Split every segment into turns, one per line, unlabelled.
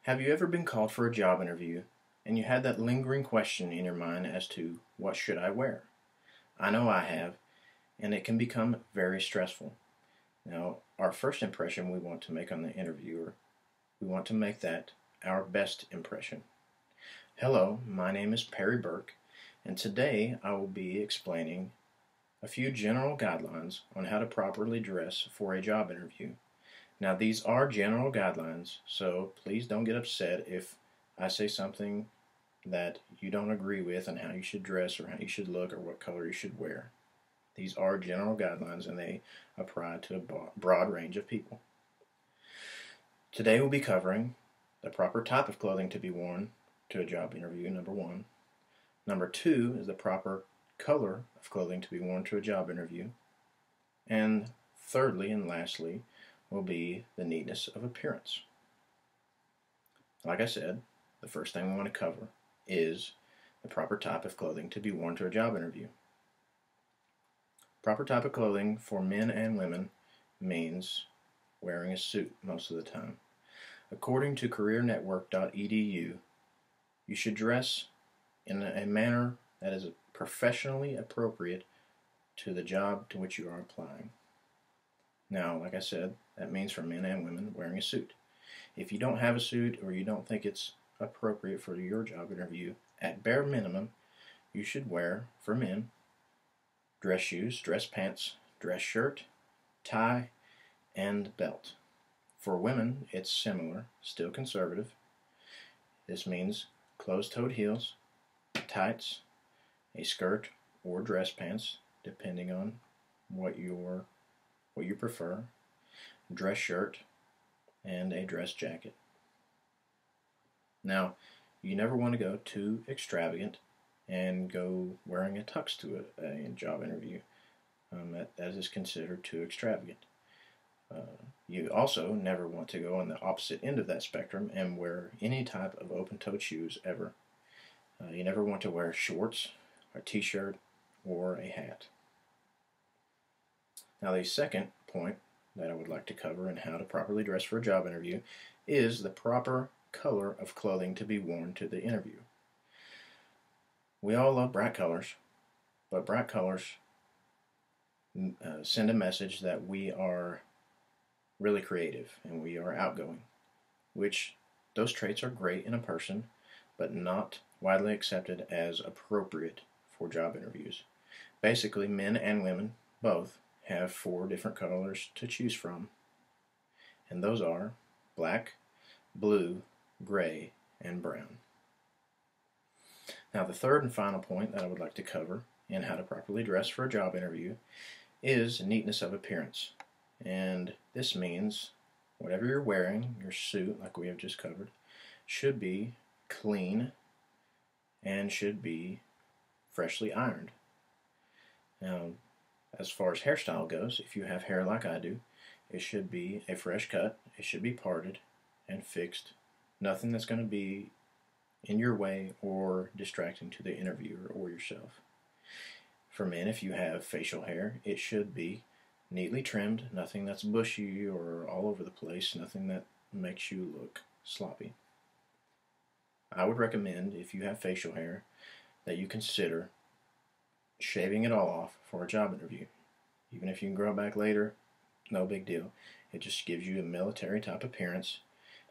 Have you ever been called for a job interview and you had that lingering question in your mind as to what should I wear? I know I have, and it can become very stressful. Now, our first impression we want to make on the interviewer, we want to make that our best impression. Hello, my name is Perry Burke, and today I will be explaining a few general guidelines on how to properly dress for a job interview. Now, these are general guidelines, so please don't get upset if I say something that you don't agree with on how you should dress or how you should look or what color you should wear. These are general guidelines and they apply to a broad range of people. Today we'll be covering the proper type of clothing to be worn to a job interview, number one. Number two is the proper color of clothing to be worn to a job interview. And thirdly and lastly will be the neatness of appearance. Like I said, the first thing we want to cover is the proper type of clothing to be worn to a job interview. Proper type of clothing for men and women means wearing a suit most of the time. According to careernetwork.edu, you should dress in a manner that is professionally appropriate to the job to which you are applying. Now, like I said, that means for men and women wearing a suit. If you don't have a suit or you don't think it's appropriate for your job interview, at bare minimum, you should wear, for men, dress shoes, dress pants, dress shirt, tie, and belt. For women, it's similar, still conservative. This means closed-toed heels, tights, a skirt or dress pants, depending on what you prefer, dress shirt, and a dress jacket. Now, you never want to go too extravagant and go wearing a tux to a job interview. That is considered too extravagant. You also never want to go on the opposite end of that spectrum and wear any type of open-toed shoes ever. You never want to wear shorts, a t-shirt, or a hat. Now, the second point that I would like to cover in how to properly dress for a job interview is the proper color of clothing to be worn to the interview. We all love bright colors, but bright colors send a message that we are really creative and we are outgoing, which those traits are great in a person, but not widely accepted as appropriate for job interviews. Basically, men and women both have 4 different colors to choose from, and those are black, blue, gray, and brown. Now, the third and final point that I would like to cover in how to properly dress for a job interview is neatness of appearance. And this means whatever you're wearing, your suit, like we have just covered, should be clean and should be freshly ironed. Now, as far as hairstyle goes, if you have hair like I do, it should be a fresh cut, it should be parted and fixed. Nothing that's going to be in your way or distracting to the interviewer or yourself. For men, if you have facial hair, it should be neatly trimmed, nothing that's bushy or all over the place, nothing that makes you look sloppy. I would recommend, if you have facial hair, that you consider shaving it all off for a job interview. Even if you can grow it back later, no big deal. It just gives you a military type appearance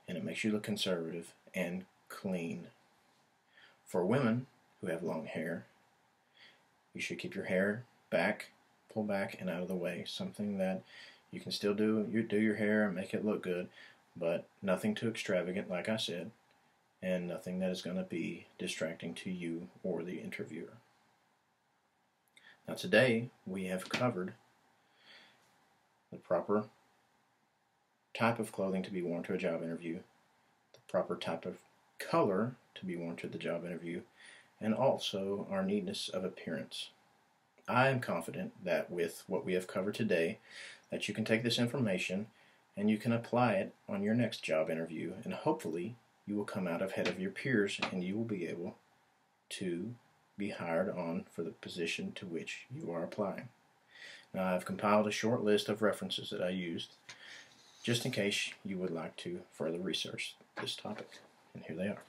and it makes you look conservative and clean. For women who have long hair, you should keep your hair back, pull back and out of the way. Something that you can still do your hair and make it look good, but nothing too extravagant, like I said, and nothing that is going to be distracting to you or the interviewer. Now, today we have covered the proper type of clothing to be worn to a job interview, the proper type of color to be worn to the job interview, and also our neatness of appearance. I am confident that with what we have covered today, that you can take this information and you can apply it on your next job interview, and hopefully you will come out ahead of your peers and you will be able to be hired on for the position to which you are applying. Now, I've compiled a short list of references that I used just in case you would like to further research this topic. And here they are.